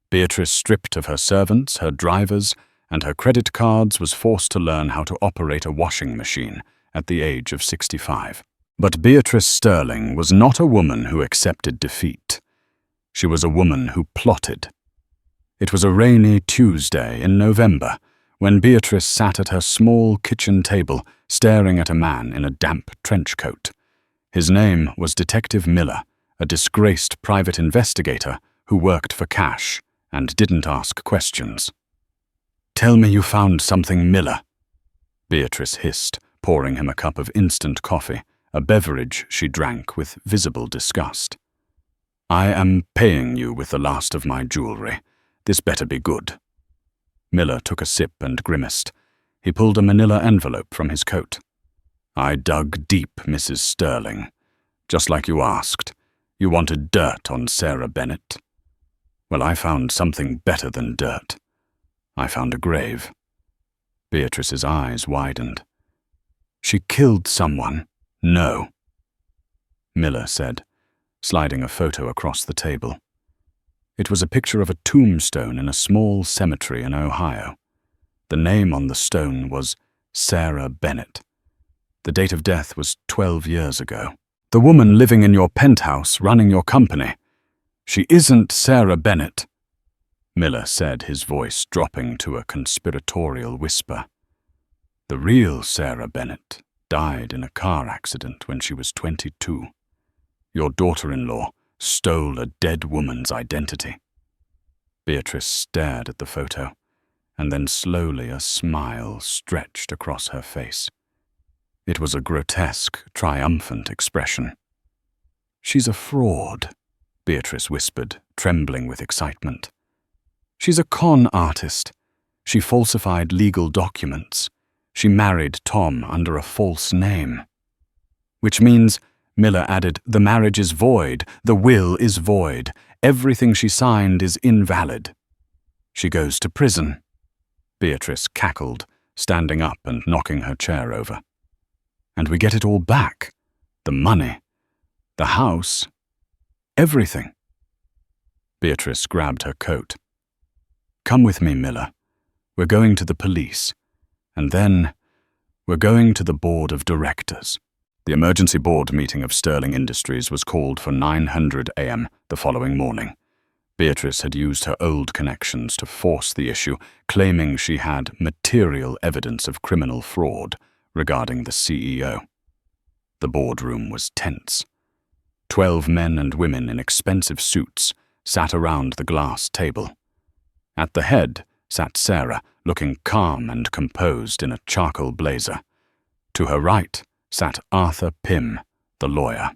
Beatrice, stripped of her servants, her drivers, and her credit cards, was forced to learn how to operate a washing machine at the age of 65. But Beatrice Sterling was not a woman who accepted defeat. She was a woman who plotted. It was a rainy Tuesday in November when Beatrice sat at her small kitchen table staring at a man in a damp trench coat. His name was Detective Miller, a disgraced private investigator who worked for cash and didn't ask questions. "Tell me you found something, Miller," Beatrice hissed, pouring him a cup of instant coffee, a beverage she drank with visible disgust. "I am paying you with the last of my jewelry. This better be good." Miller took a sip and grimaced. He pulled a manila envelope from his coat. "I dug deep, Mrs. Sterling. Just like you asked. You wanted dirt on Sarah Bennett. Well, I found something better than dirt. I found a grave." Beatrice's eyes widened. "She killed someone?" "No," Miller said, sliding a photo across the table. It was a picture of a tombstone in a small cemetery in Ohio. The name on the stone was Sarah Bennett. The date of death was 12 years ago. "The woman living in your penthouse, running your company. She isn't Sarah Bennett," Miller said, his voice dropping to a conspiratorial whisper. "The real Sarah Bennett died in a car accident when she was 22. Your daughter-in-law stole a dead woman's identity." Beatrice stared at the photo, and then slowly a smile stretched across her face. It was a grotesque, triumphant expression. "She's a fraud," Beatrice whispered, trembling with excitement. "She's a con artist. She falsified legal documents. She married Tom under a false name." "Which means," Miller added, "the marriage is void, the will is void, everything she signed is invalid. She goes to prison." Beatrice cackled, standing up and knocking her chair over. "And we get it all back. The money, the house, everything." Beatrice grabbed her coat. "Come with me, Miller. We're going to the police. And then we're going to the board of directors." The emergency board meeting of Sterling Industries was called for 9:00 a.m. the following morning. Beatrice had used her old connections to force the issue, claiming she had material evidence of criminal fraud regarding the CEO. The boardroom was tense. 12 men and women in expensive suits sat around the glass table. At the head sat Sarah, looking calm and composed in a charcoal blazer. To her right sat Arthur Pym, the lawyer.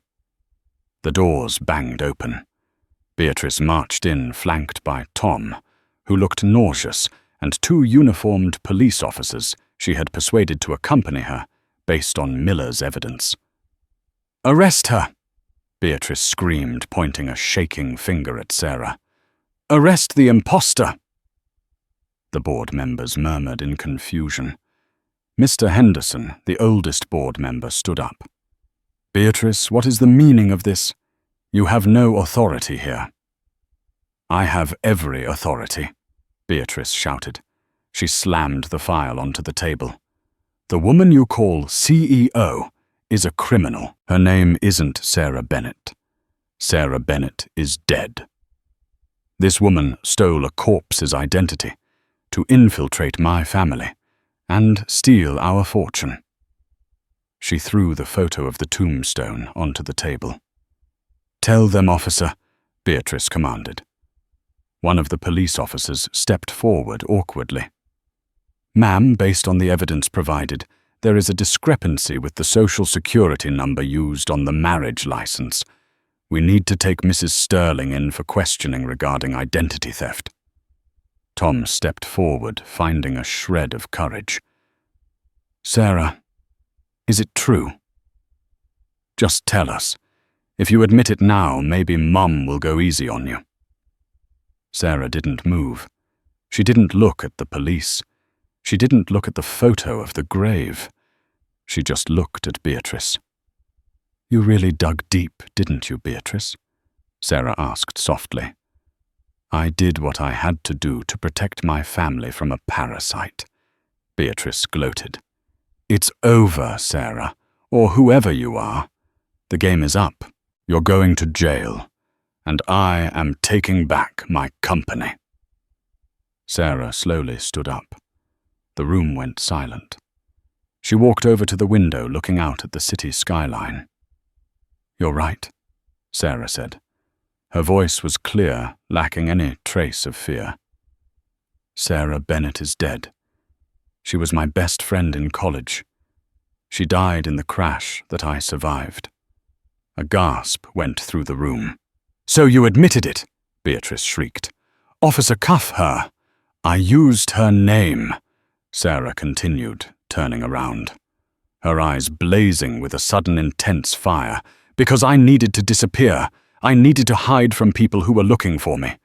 The doors banged open. Beatrice marched in, flanked by Tom, who looked nauseous, and 2 uniformed police officers she had persuaded to accompany her, based on Miller's evidence. "Arrest her!" Beatrice screamed, pointing a shaking finger at Sarah. "Arrest the imposter!" The board members murmured in confusion. Mr. Henderson, the oldest board member, stood up. "Beatrice, what is the meaning of this? You have no authority here." "I have every authority," Beatrice shouted. She slammed the file onto the table. "The woman you call CEO is a criminal. Her name isn't Sarah Bennett. Sarah Bennett is dead. This woman stole a corpse's identity to infiltrate my family and steal our fortune." She threw the photo of the tombstone onto the table. "Tell them, officer," Beatrice commanded. One of the police officers stepped forward awkwardly. "Ma'am, based on the evidence provided, there is a discrepancy with the social security number used on the marriage license. We need to take Mrs. Sterling in for questioning regarding identity theft." Tom stepped forward, finding a shred of courage. "Sarah, is it true? Just tell us. If you admit it now, maybe Mum will go easy on you." Sarah didn't move. She didn't look at the police. She didn't look at the photo of the grave. She just looked at Beatrice. "You really dug deep, didn't you, Beatrice?" Sarah asked softly. "I did what I had to do to protect my family from a parasite," Beatrice gloated. "It's over, Sarah, or whoever you are. The game is up. You're going to jail, and I am taking back my company." Sarah slowly stood up. The room went silent. She walked over to the window, looking out at the city skyline. "You're right," Sarah said. Her voice was clear, lacking any trace of fear. "Sarah Bennett is dead. She was my best friend in college. She died in the crash that I survived." A gasp went through the room. "So you admitted it," Beatrice shrieked. "Officer, cuff her." "I used her name," Sarah continued, turning around, her eyes blazing with a sudden intense fire, "because I needed to disappear. I needed to hide from people who were looking for me.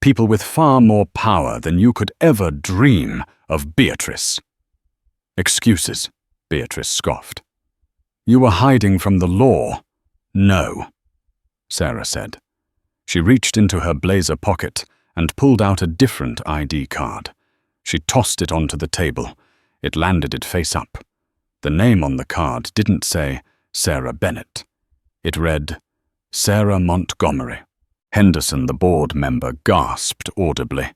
People with far more power than you could ever dream of, Beatrice." "Excuses," Beatrice scoffed. "You were hiding from the law." "No," Sarah said. She reached into her blazer pocket and pulled out a different ID card. She tossed it onto the table. It landed it face up. The name on the card didn't say Sarah Bennett. It read, Sarah Montgomery. Henderson, the board member, gasped audibly.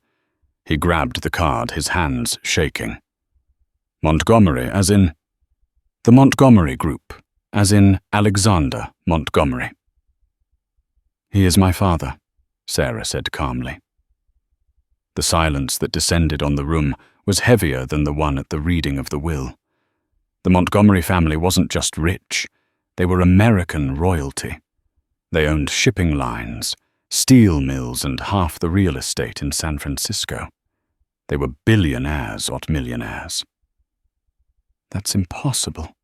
He grabbed the card, his hands shaking. Montgomery, as in the Montgomery Group, as in Alexander Montgomery. "He is my father," Sarah said calmly. The silence that descended on the room was heavier than the one at the reading of the will. The Montgomery family wasn't just rich, they were American royalty. They owned shipping lines, steel mills, and half the real estate in San Francisco. They were billionaires, not millionaires. "That's impossible,"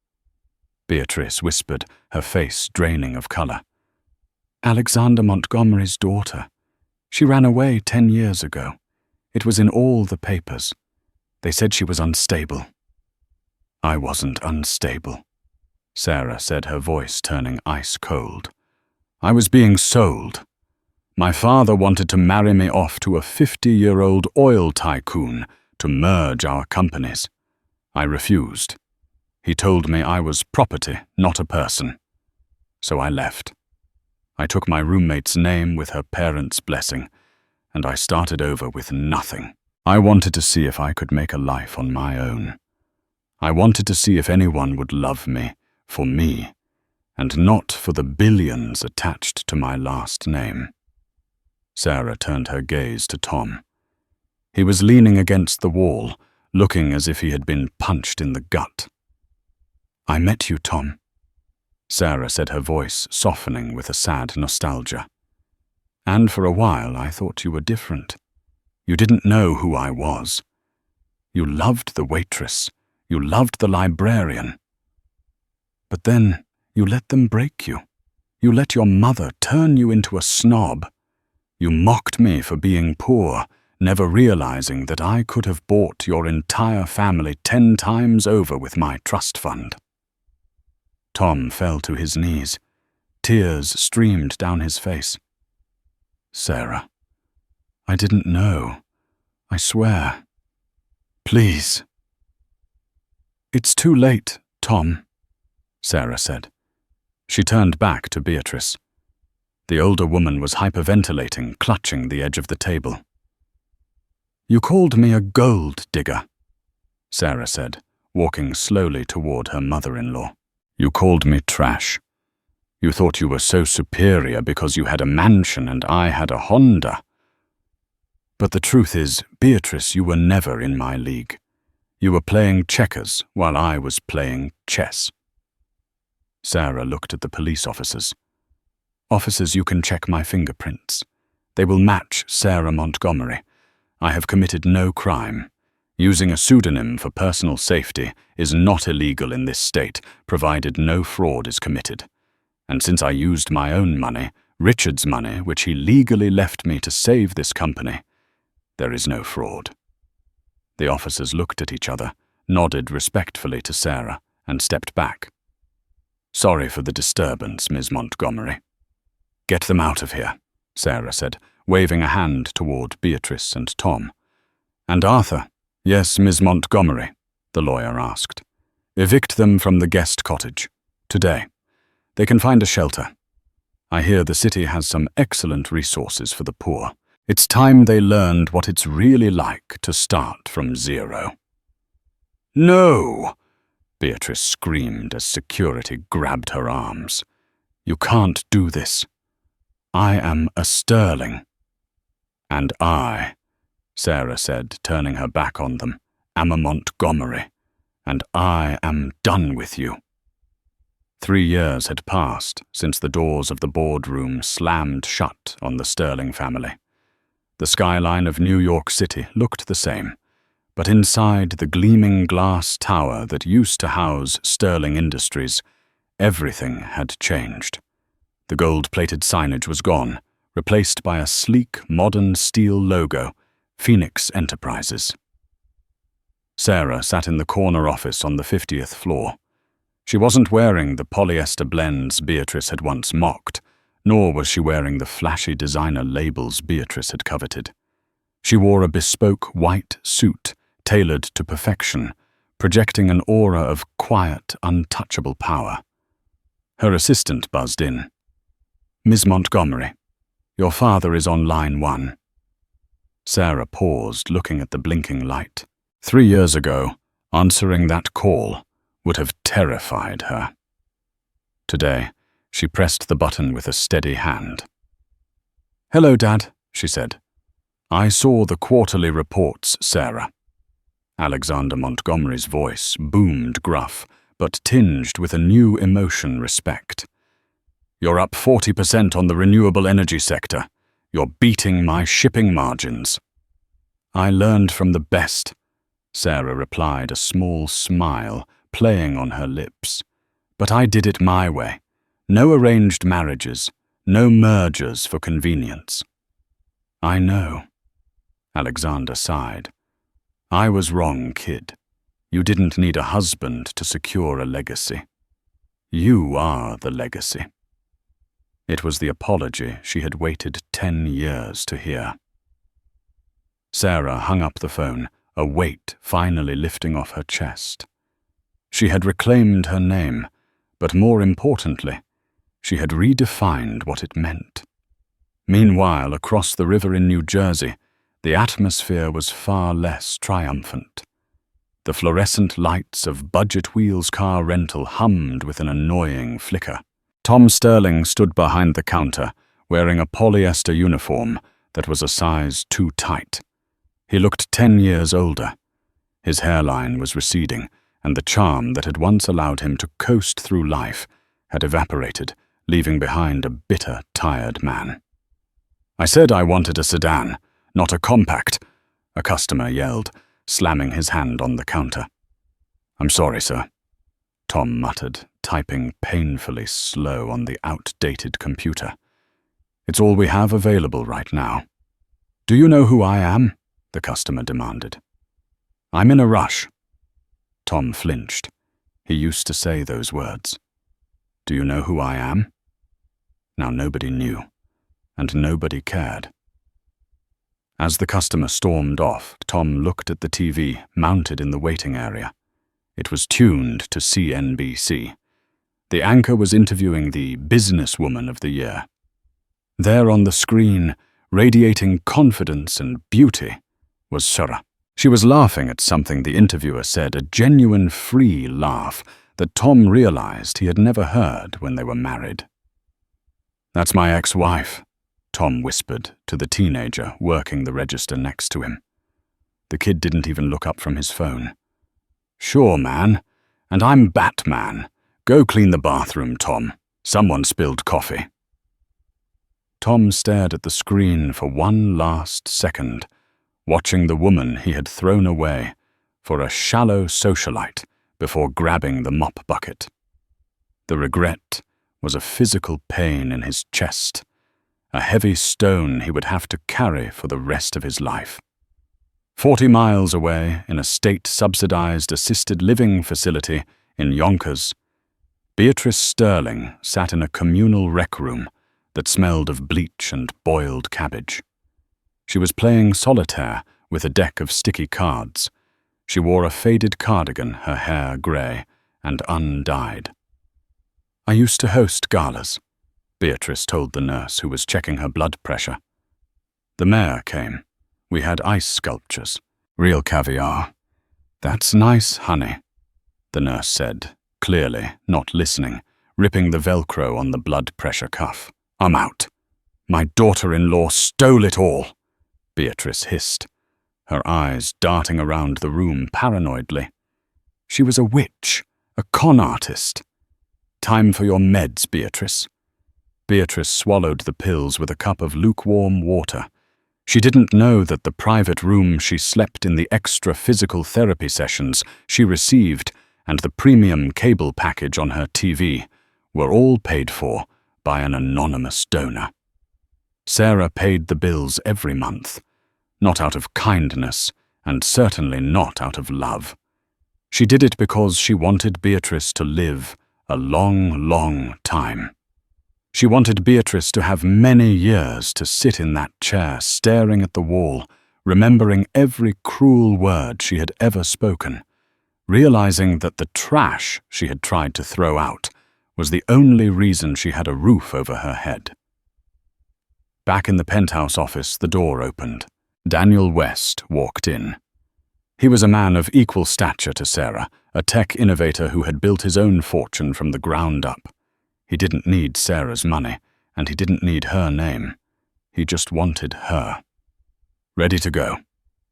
Beatrice whispered, her face draining of color. "Alexander Montgomery's daughter. She ran away 10 years ago. It was in all the papers. They said she was unstable." "I wasn't unstable," Sarah said, her voice turning ice cold. "I was being sold. My father wanted to marry me off to a 50-year-old oil tycoon to merge our companies. I refused. He told me I was property, not a person. So I left. I took my roommate's name with her parents' blessing, and I started over with nothing. I wanted to see if I could make a life on my own. I wanted to see if anyone would love me, for me, and not for the billions attached to my last name." Sarah turned her gaze to Tom. He was leaning against the wall, looking as if he had been punched in the gut. "I met you, Tom," Sarah said, her voice softening with a sad nostalgia. "And for a while I thought you were different. You didn't know who I was. You loved the waitress. You loved the librarian. But then you let them break you. You let your mother turn you into a snob. You mocked me for being poor, never realizing that I could have bought your entire family 10 times over with my trust fund." Tom fell to his knees. Tears streamed down his face. "Sarah, I didn't know. I swear. Please." "It's too late, Tom," Sarah said. She turned back to Beatrice. The older woman was hyperventilating, clutching the edge of the table. "You called me a gold digger," Sarah said, walking slowly toward her mother-in-law. "You called me trash. You thought you were so superior because you had a mansion and I had a Honda. But the truth is, Beatrice, you were never in my league. You were playing checkers while I was playing chess." Sarah looked at the police officers. "Officers, you can check my fingerprints. They will match Sarah Montgomery. I have committed no crime. Using a pseudonym for personal safety is not illegal in this state, provided no fraud is committed. And since I used my own money, Richard's money, which he legally left me to save this company, there is no fraud." The officers looked at each other, nodded respectfully to Sarah, and stepped back. "Sorry for the disturbance, Miss Montgomery." "Get them out of here," Sarah said, waving a hand toward Beatrice and Tom. "And Arthur?" "Yes, Miss Montgomery," the lawyer asked. "Evict them from the guest cottage. Today. They can find a shelter. I hear the city has some excellent resources for the poor. It's time they learned what it's really like to start from zero." "No!" Beatrice screamed as security grabbed her arms. "You can't do this. I am a Sterling." "And I," Sarah said, turning her back on them, "am a Montgomery, and I am done with you." 3 years had passed since the doors of the boardroom slammed shut on the Sterling family. The skyline of New York City looked the same, but inside the gleaming glass tower that used to house Sterling Industries, everything had changed. The gold-plated signage was gone, replaced by a sleek, modern steel logo, Phoenix Enterprises. Sarah sat in the corner office on the 50th floor. She wasn't wearing the polyester blends Beatrice had once mocked, nor was she wearing the flashy designer labels Beatrice had coveted. She wore a bespoke white suit, tailored to perfection, projecting an aura of quiet, untouchable power. Her assistant buzzed in. "Miss Montgomery, your father is on line 1. Sarah paused, looking at the blinking light. 3 years ago, answering that call would have terrified her. Today, she pressed the button with a steady hand. "Hello, Dad," she said. "I saw the quarterly reports, Sarah." Alexander Montgomery's voice boomed gruff, but tinged with a new emotion, respect. "You're up 40% on the renewable energy sector. You're beating my shipping margins." "I learned from the best," Sarah replied, a small smile playing on her lips. "But I did it my way. No arranged marriages, no mergers for convenience." "I know." Alexander sighed. "I was wrong, kid. You didn't need a husband to secure a legacy. You are the legacy." It was the apology she had waited 10 years to hear. Sarah hung up the phone, a weight finally lifting off her chest. She had reclaimed her name, but more importantly, she had redefined what it meant. Meanwhile, across the river in New Jersey, the atmosphere was far less triumphant. The fluorescent lights of Budget Wheels car rental hummed with an annoying flicker. Tom Sterling stood behind the counter, wearing a polyester uniform that was a size too tight. He looked 10 years older. His hairline was receding, and the charm that had once allowed him to coast through life had evaporated, leaving behind a bitter, tired man. "I said I wanted a sedan, not a compact," a customer yelled, slamming his hand on the counter. "I'm sorry, sir," Tom muttered, typing painfully slow on the outdated computer. "It's all we have available right now." "Do you know who I am?" the customer demanded. "I'm in a rush." Tom flinched. He used to say those words. "Do you know who I am?" Now nobody knew, and nobody cared. As the customer stormed off, Tom looked at the TV mounted in the waiting area. It was tuned to CNBC. The anchor was interviewing the businesswoman of the year. There on the screen, radiating confidence and beauty, was Sarah. She was laughing at something the interviewer said, a genuine free laugh that Tom realized he had never heard when they were married. "That's my ex-wife," Tom whispered to the teenager working the register next to him. The kid didn't even look up from his phone. "Sure, man. And I'm Batman. Go clean the bathroom, Tom. Someone spilled coffee." Tom stared at the screen for one last second, watching the woman he had thrown away for a shallow socialite before grabbing the mop bucket. The regret was a physical pain in his chest, a heavy stone he would have to carry for the rest of his life. 40 miles away, in a state-subsidized assisted living facility in Yonkers, Beatrice Sterling sat in a communal rec room that smelled of bleach and boiled cabbage. She was playing solitaire with a deck of sticky cards. She wore a faded cardigan, her hair grey and undyed. "I used to host galas," Beatrice told the nurse who was checking her blood pressure. "The mayor came. We had ice sculptures. Real caviar." "That's nice, honey," the nurse said, clearly not listening, ripping the Velcro on the blood pressure cuff. "I'm out. My daughter-in-law stole it all," Beatrice hissed, her eyes darting around the room paranoidly. "She was a witch, a con artist." "Time for your meds, Beatrice." Beatrice swallowed the pills with a cup of lukewarm water. She didn't know that the private room she slept in, the extra physical therapy sessions she received, and the premium cable package on her TV were all paid for by an anonymous donor. Sarah paid the bills every month, not out of kindness, and certainly not out of love. She did it because she wanted Beatrice to live a long, long time. She wanted Beatrice to have many years to sit in that chair staring at the wall, remembering every cruel word she had ever spoken, realizing that the trash she had tried to throw out was the only reason she had a roof over her head. Back in the penthouse office, the door opened. Daniel West walked in. He was a man of equal stature to Sarah, a tech innovator who had built his own fortune from the ground up. He didn't need Sarah's money, and he didn't need her name. He just wanted her. "Ready to go?"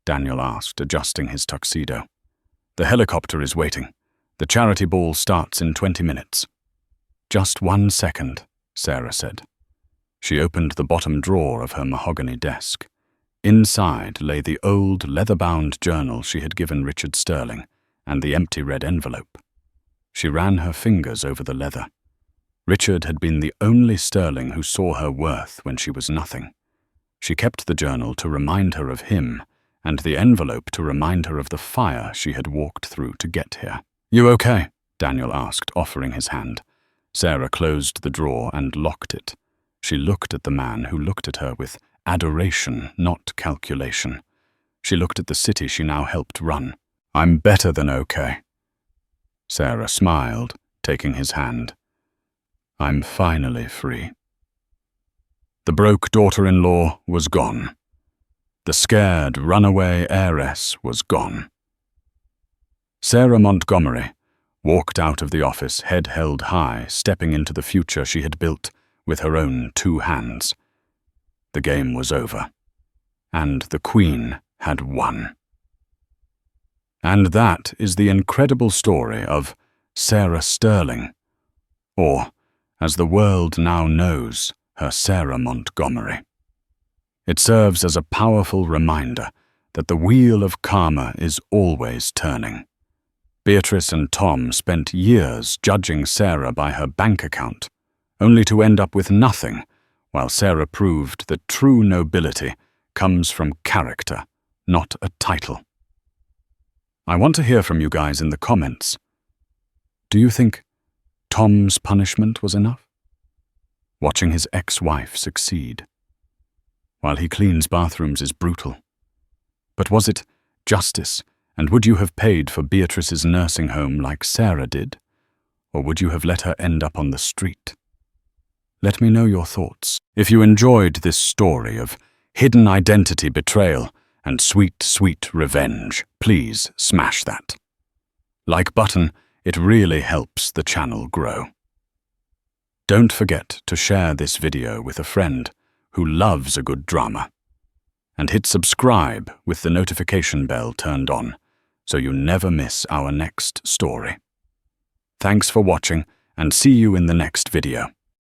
Daniel asked, adjusting his tuxedo. "The helicopter is waiting. The charity ball starts in 20 minutes. "Just 1 second, Sarah said. She opened the bottom drawer of her mahogany desk. Inside lay the old, leather-bound journal she had given Richard Sterling, and the empty red envelope. She ran her fingers over the leather. Richard had been the only Sterling who saw her worth when she was nothing. She kept the journal to remind her of him, and the envelope to remind her of the fire she had walked through to get here. "You okay?" Daniel asked, offering his hand. Sarah closed the drawer and locked it. She looked at the man who looked at her with adoration, not calculation. She looked at the city she now helped run. "I'm better than okay." Sarah smiled, taking his hand. "I'm finally free." The broke daughter-in-law was gone. The scared, runaway heiress was gone. Sarah Montgomery walked out of the office, head held high, stepping into the future she had built with her own 2 hands. The game was over, and the Queen had won. And that is the incredible story of Sarah Sterling, or, as the world now knows, her Sarah Montgomery. It serves as a powerful reminder that the wheel of karma is always turning. Beatrice and Tom spent years judging Sarah by her bank account, only to end up with nothing, while Sarah proved that true nobility comes from character, not a title. I want to hear from you guys in the comments. Do you think Tom's punishment was enough? Watching his ex-wife succeed while he cleans bathrooms is brutal. But was it justice, and would you have paid for Beatrice's nursing home like Sarah did? Or would you have let her end up on the street? Let me know your thoughts. If you enjoyed this story of hidden identity betrayal and sweet, sweet revenge, please smash that like button. It really helps the channel grow. Don't forget to share this video with a friend who loves a good drama, and hit subscribe with the notification bell turned on so you never miss our next story. Thanks for watching, and see you in the next video.